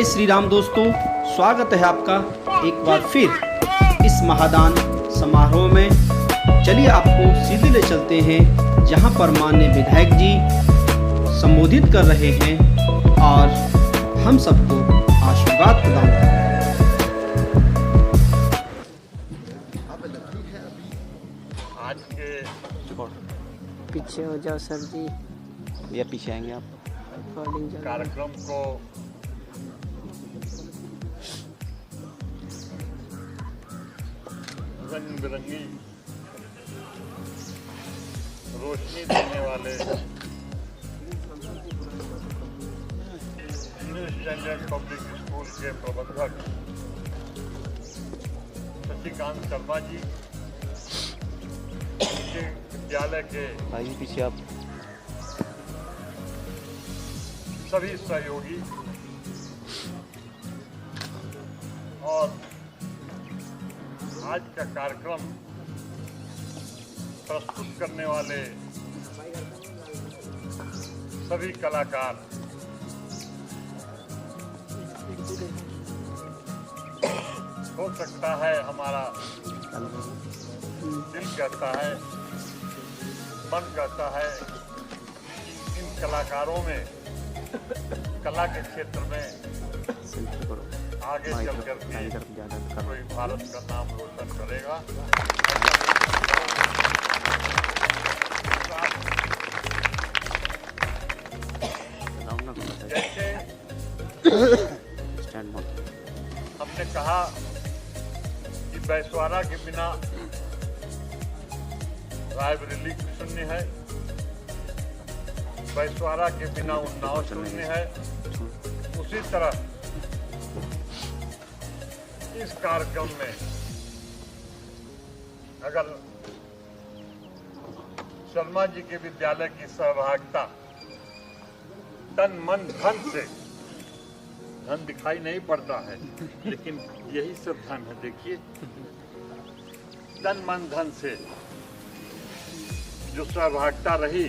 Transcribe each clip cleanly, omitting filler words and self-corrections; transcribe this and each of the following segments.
जय श्री राम दोस्तों, स्वागत है आपका एक बार फिर इस महादान समारोह में। चलिए आपको सीधे ले चलते हैं जहां पर माननीय विधायक जी संबोधित कर रहे हैं और हम सबको आशीर्वाद प्रदान कर रहे हैं। आज के पीछे हो जाओ सर जी, या पीछे आएंगे आप। कार्यक्रम को रंग बिरंगी रोशनी देने वाले न्यू स्टैंडर्ड पब्लिक स्कूल के प्रबंधक शशिकांत शर्मा जी के विद्यालय के पीछे आप सभी सहयोगी और आज का कार्यक्रम प्रस्तुत करने वाले सभी कलाकार, हो सकता है हमारा दिल कहता है, मन कहता है कि इन कलाकारों में कला के क्षेत्र में आगे चल करके कोई भारत का नाम रोशन करेगा। जैसे हमने कहा कि बैसवारा के बिना रायबरेली शून्य है, बैसवारा के बिना उन्नाव शून्य है, उसी तरह इस कार्यक्रम में अगर शर्मा जी के विद्यालय की सहभागिता तन मन धन से, धन दिखाई नहीं पड़ता है लेकिन यही सब धन है, देखिए तन मन धन से जो सहभागिता रही,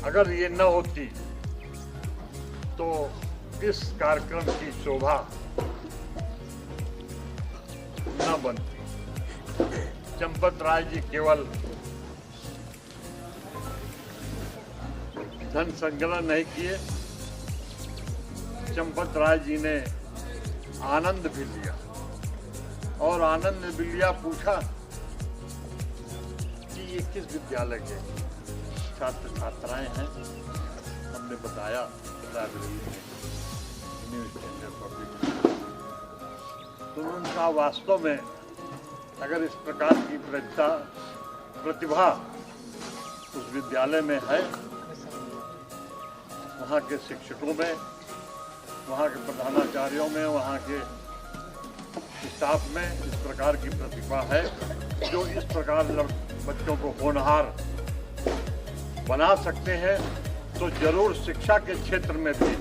अगर ये न होती तो इस कार्यक्रम की शोभा न बनती। चंपत राय जी केवल धन संग्रह नहीं किए, चंपत राय जी ने आनंद भी लिया और आनंद भी लिया। पूछा कि ये किस विद्यालय के छात्र छात्राएं हैं, हमने बताया न्यू स्टैंडर्ड पब्लिक। तो उनका वास्तव में अगर इस प्रकार की प्रतिभा उस विद्यालय में है, वहाँ के शिक्षकों में, वहाँ के प्रधानाचार्यों में, वहाँ के स्टाफ में इस प्रकार की प्रतिभा है जो इस प्रकार बच्चों को होनहार बना सकते हैं, तो जरूर शिक्षा के क्षेत्र में भी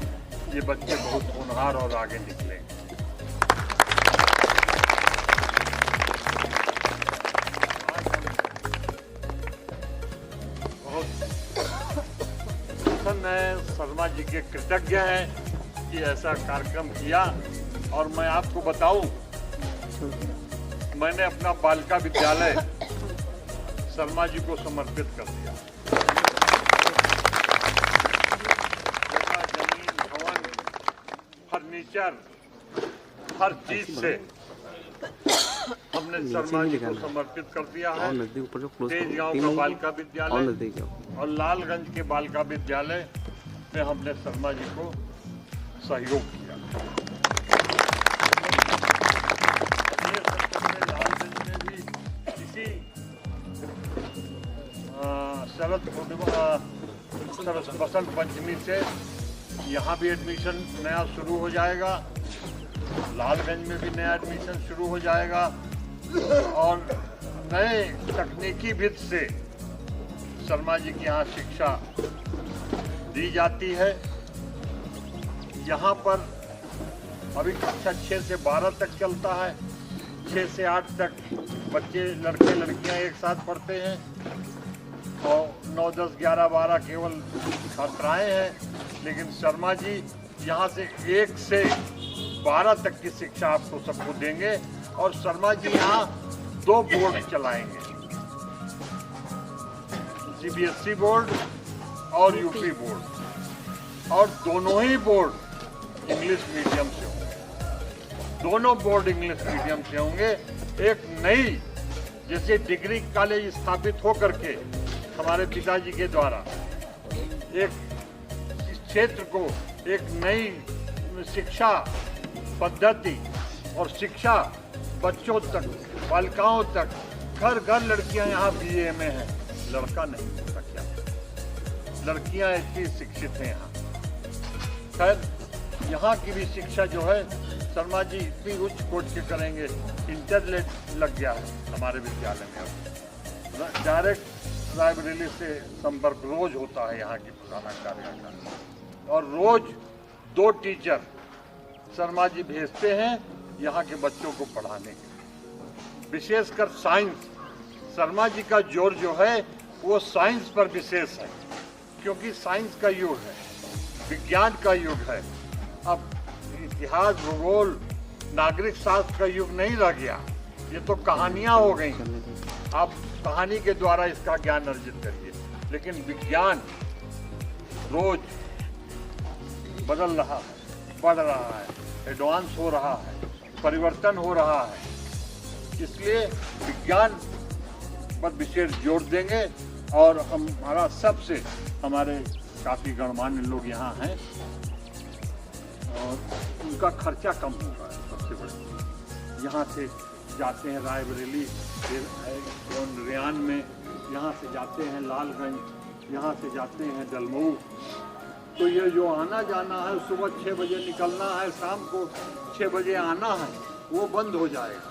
ये बच्चे बहुत होनहार और आगे निकलेंगे। बहुत प्रसन्न है, शर्मा जी के कृतज्ञ हैं कि ऐसा कार्यक्रम किया। और मैं आपको बताऊं, मैंने अपना बालिका विद्यालय शर्मा जी को समर्पित कर दिया। फर्नीचर, हर चीज से हमने शर्मा जी को समर्पित कर दिया है। तेजगांव का बालिका विद्यालय और लालगंज के बालिका विद्यालय में हमने शर्मा जी को सहयोग किया। लालगंज में भी इसी बसंत पंचमी से यहाँ भी एडमिशन नया शुरू हो जाएगा, लालगंज में भी नया एडमिशन शुरू हो जाएगा और नए तकनीकी विधि से शर्मा जी की यहाँ शिक्षा दी जाती है। यहाँ पर अभी कक्षा 6 से 12 तक चलता है, 6 से 8 तक बच्चे लड़के लड़कियाँ एक साथ पढ़ते हैं और 9, 10, 11, 12 केवल छात्राएँ हैं। लेकिन शर्मा जी यहाँ से 1 से 12 तक की शिक्षा आपको सबको देंगे। और शर्मा जी यहाँ 2 बोर्ड चलाएंगे, CBSE बोर्ड और यूपी बोर्ड, और दोनों ही बोर्ड इंग्लिश मीडियम से होंगे। दोनों बोर्ड इंग्लिश मीडियम से होंगे। एक नई जैसे डिग्री कॉलेज स्थापित हो करके हमारे पिताजी के द्वारा एक इस क्षेत्र को एक नई शिक्षा पद्धति और शिक्षा बच्चों तक, बालिकाओं तक, घर घर लड़कियां यहाँ BA में हैं। लड़का नहीं होता क्या, लड़कियां इतनी शिक्षित हैं यहाँ। खैर यहाँ की भी शिक्षा जो है शर्मा जी इतनी उच्च कोट के करेंगे, इंटरनेट लग गया है हमारे विद्यालय में। डायरेक्ट रायबरेली से संपर्क रोज होता है यहाँ की प्रधानाचार्य का, और रोज 2 टीचर शर्मा जी भेजते हैं यहाँ के बच्चों को पढ़ाने के। विशेषकर साइंस, शर्मा जी का जोर जो है वो साइंस पर विशेष है, क्योंकि साइंस का युग है, विज्ञान का युग है। अब इतिहास, भूगोल, नागरिक शास्त्र का युग नहीं रह गया, ये तो कहानियां हो गई। आप कहानी के द्वारा इसका ज्ञान अर्जित करिए, लेकिन विज्ञान रोज बदल रहा है, बढ़ रहा है, एडवांस हो रहा है, परिवर्तन हो रहा है। इसलिए विज्ञान पर विशेष जोर देंगे। और हमारा सबसे हमारे काफ़ी गणमान्य लोग यहाँ हैं और उनका खर्चा कम होगा। सबसे बड़े यहाँ से जाते हैं रायबरेली, फिर रेयान में, यहाँ से जाते हैं लालगंज, यहाँ से जाते हैं दलमऊ। तो ये जो आना जाना है, सुबह 6 बजे निकलना है, शाम को 6 बजे आना है, वो बंद हो जाएगा।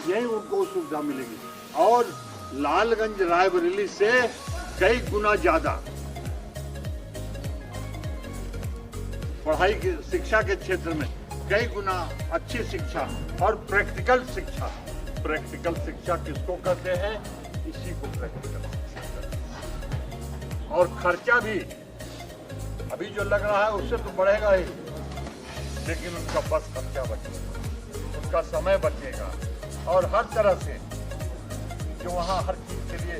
यही उनको सुविधा मिलेगी। और लालगंज रायबरेली से कई गुना ज़्यादा पढ़ाई की शिक्षा के क्षेत्र में कई गुना अच्छी शिक्षा और प्रैक्टिकल शिक्षा। प्रैक्टिकल शिक्षा किसको कहते हैं? इसी को प्रैक्टिकल शिक्षा कहते हैं। और खर्चा भी अभी जो लग रहा है उससे तो बढ़ेगा ही, लेकिन उनका बस खर्चा बचेगा, उनका समय बचेगा। और हर तरह से जो वहाँ हर चीज़ के लिए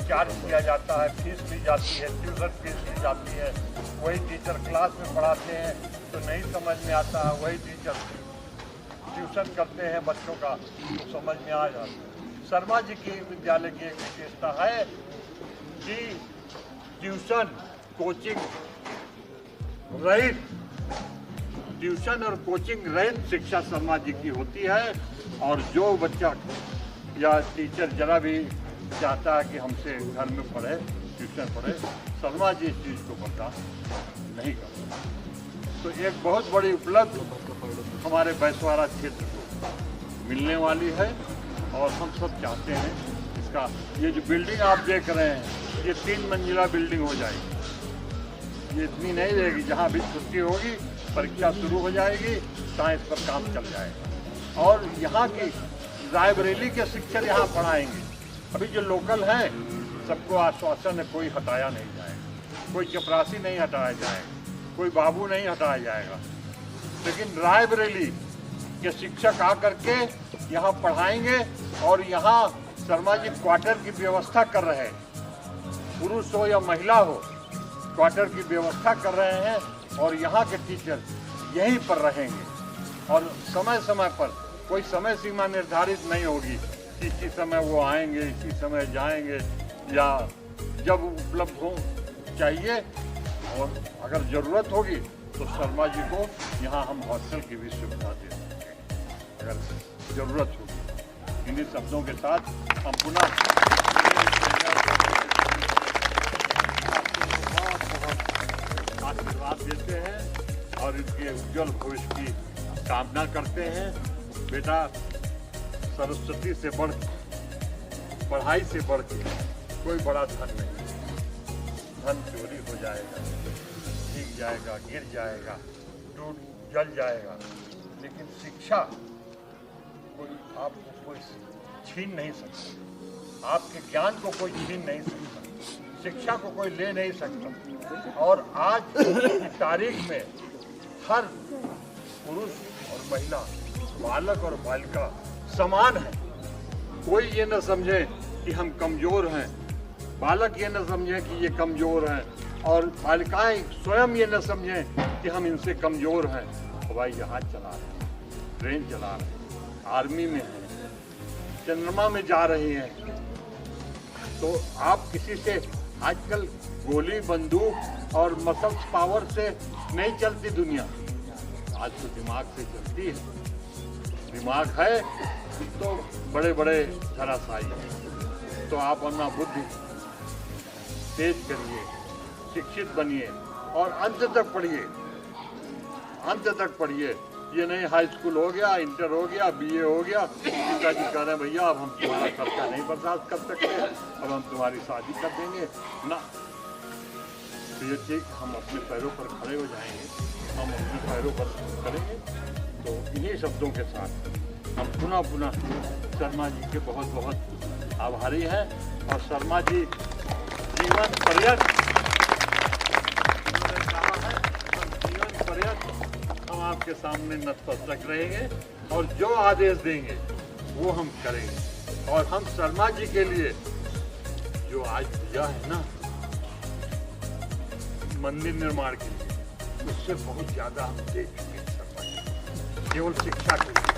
चार्ज किया जाता है, फीस ली जाती है, ट्यूशन फीस ली जाती है। वही टीचर क्लास में पढ़ाते हैं तो नहीं समझ में आता है, वही टीचर ट्यूशन करते हैं बच्चों का तो समझ में आ जाता है। शर्मा जी की विद्यालय की एक विशेषता है कि ट्यूशन कोचिंग रहित, ट्यूशन और कोचिंग रहित शिक्षा शर्मा जी की होती है। और जो बच्चा या टीचर जरा भी चाहता है कि हमसे घर में पढ़े, ट्यूशन पढ़े, शर्मा जी इस चीज़ को बर्दाश्त नहीं करते। तो एक बहुत बड़ी उपलब्धि हमारे बैसवाड़ा क्षेत्र को मिलने वाली है। और हम सब चाहते हैं इसका, ये जो बिल्डिंग आप देख रहे हैं, ये 3 मंजिला बिल्डिंग हो जाएगी। ये इतनी नहीं रहेगी, जहाँ भी छुट्टी होगी, परीक्षा शुरू हो जाएगी, साइंस पर काम चल जाएगा। और यहाँ की रायबरेली के शिक्षक यहाँ पढ़ाएंगे। अभी जो लोकल हैं सबको आश्वासन है, कोई हटाया नहीं जाएगा, कोई चपरासी नहीं हटाया जाएगा, कोई बाबू नहीं हटाया जाएगा। लेकिन रायबरेली के शिक्षक आकर के यहाँ पढ़ाएंगे। और यहाँ शर्मा जी क्वार्टर की व्यवस्था कर रहे हैं, पुरुष हो या महिला हो, क्वार्टर की व्यवस्था कर रहे हैं। और यहाँ के टीचर यहीं पर रहेंगे और समय समय पर कोई समय सीमा निर्धारित नहीं होगी कि इसी समय वो आएंगे, इसी समय जाएंगे, या जब उपलब्ध हो चाहिए। और अगर ज़रूरत होगी तो शर्मा जी को यहाँ हम हॉस्टल की भी सुविधा दे सकते हैं अगर ज़रूरत होगी। इन्हीं शब्दों के साथ हम पुनः आशीर्वाद देते हैं और इनके उज्जवल भविष्य की कामना करते हैं। बेटा, सरस्वती से बढ़, पढ़ाई से बढ़ के कोई बड़ा धन नहीं। धन चोरी हो जाएगा, भीग जाएगा, गिर जाएगा, टूट जल जाएगा, लेकिन शिक्षा कोई आपको कोई छीन नहीं सकता, आपके ज्ञान को कोई छीन नहीं सकता। शिक्षा को कोई ले नहीं सकता। और आज की तारीख में हर पुरुष और महिला, बालक और बालिका समान है। कोई ये न समझे कि हम कमजोर हैं, बालक ये न समझे कि ये कमजोर हैं, और बालिकाएं स्वयं ये न समझें कि हम इनसे कमजोर हैं। हवाई जहाज चला रहे हैं, ट्रेन चला रहे हैं, आर्मी में हैं, चंद्रमा में जा रही हैं। तो आप किसी से आजकल गोली बंदूक और मसल्स पावर से नहीं चलती दुनिया, आज तो दिमाग से चलती है। दिमाग है तो बड़े बड़े धराशायी हैं। तो आप अपना बुद्धि तेज करिए, शिक्षित बनिए और अंत तक पढ़िए, अंत तक पढ़िए। ये नहीं हाई स्कूल हो गया, इंटर हो गया, बीए हो गया, पिताजी कह रहे हैं भैया अब हम तुम्हारा खर्चा नहीं बर्दाश्त कर सकते, अब हम तुम्हारी शादी कर देंगे ना। तो ये ठीक, हम अपने पैरों पर खड़े हो जाएंगे, हम अपने पैरों पर करेंगे। तो इन्हीं शब्दों के साथ हम पुनः पुनः शर्मा जी के बहुत बहुत आभारी हैं। और शर्मा जी जीवन पर्यंत उन्होंने कहा है, हम जीवन पर्यंत हम आपके सामने नतमस्तक रहेंगे और जो आदेश देंगे वो हम करेंगे। और हम शर्मा जी के लिए जो आज दिया है ना मंदिर निर्माण के लिए, उससे बहुत ज्यादा हम दे चुके हैं शर्मा जी। केवल शिक्षा के लिए,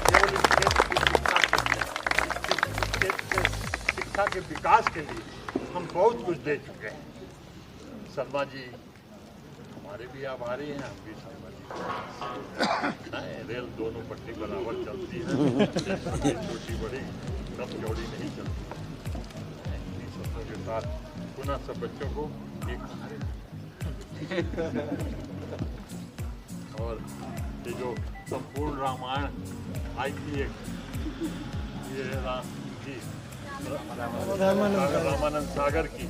केवल इस क्षेत्र की शिक्षा के लिए, इस क्षेत्र के शिक्षा के विकास के लिए हम बहुत कुछ दे चुके हैं। शर्मा जी हमारे भी आभारी हैं, हम भी शर्मा जी। नहीं, रेल दोनों पट्टी बराबर चलती है, छोटी बड़ी कम चौड़ी नहीं चलती। इन्हीं शब्दों के साथ पुनः सब बच्चों को एक और ये जो संपूर्ण रामायण आई थी, एक ये रामानंद सागर की,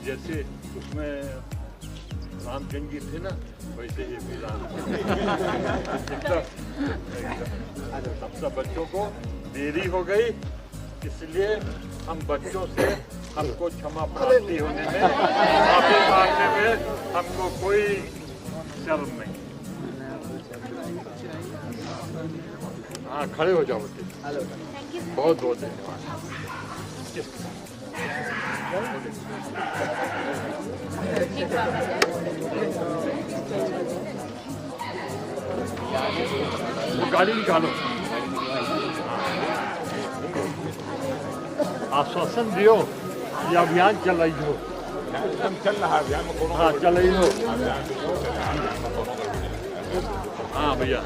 जैसे उसमें रामचंद्र जी थे ना, वैसे ये भी सब बच्चों को देरी हो गई, इसलिए हम बच्चों से हमको क्षमा प्राप्ति होने में, माफी मांगने में हमको कोई शर्म नहीं। हाँ, खड़े हो जाओ बेटे। बहुत बहुत धन्यवाद। गाड़ी निकालो। आश्वासन दियो, ये अभियान चल रही हो, चल रहा है अभियान में। हाँ चल रही हो। हाँ भैया।